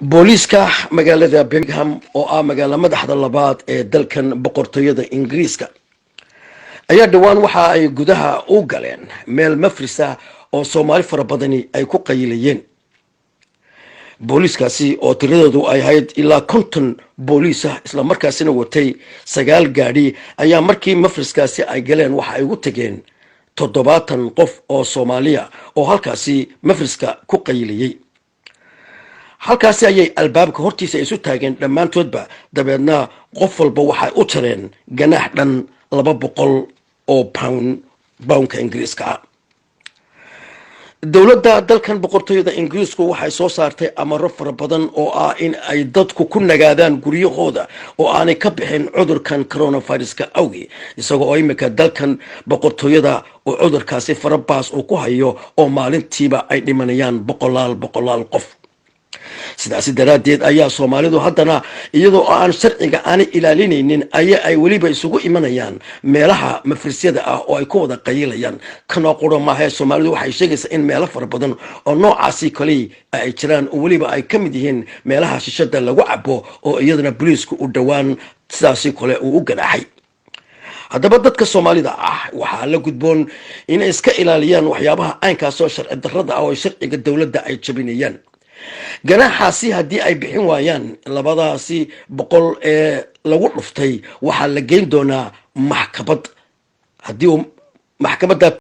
booliiska magaalada Birmingham oo ah magaalo madaxda labaad ee dalkan boqortooyada Ingiriiska ayaa dhawaan waxa ay gudaha u galeen meel mafris ah oo Soomaali fara badani ay ku qaylinayeen. booliiskaasi oo tiradoodu ay ahayd ilaa 50 booliis ah isla markaasina watay 9 gaari ayaa markii mafriskaasi ay galeen waxa ay ugu tageen 70 qof oo Soomaaliya oo halkaasi mafriska ku qaylinayay. halkaasi ayay albaabka hortiisa isu taageen dhammaantoodba dabeedna qof walba waxay u tireen ganaax dhan 200 oo pound Ingiriiska ah. dowladda dalkan boqortooyada Ingiriisku waxay soo saartay amaro fara badan oo ah in ay dadku ku nagaadaan guryahooda oo aanay ka bixin cudurkan coronavirus-ka awgi isagoo imika dalkan boqortooyada oo cudurkaasi farabaas uu ku hayo oo maalintiiba ay dhimanayaan boqolaal qof. sidaasi daraadeed ayaa Soomaalidu haddana iyadoo aan sharciga aan ilaalinaynin ayaa ay waliba isugu imanayaan meelaha mafrisyada ah oo ay ku wada qayilayaan kana qoromaahay. Soomaalidu waxay sheegaysaa in meelo fara badan oo noocaasi kale ay jiraan oo waliba ay ka mid yihiin meelaha shishada lagu cabo oo iyadana booliisku u dhawaan sidaasi kale uu u ganaaxay. haddaba dadka Soomaalida ah waxaa la gudboon in ay iska ilaaliyaan waxyaabaha aynkaas oo sharci darrada ah oo sharciga dawladda ay jabinayaan. ganaaxaasi haddii ay bixin waayaan labadaasi boqol ee lagu dhuftay waxaa la geyn doonaa maxkamad. haddii maxkamadda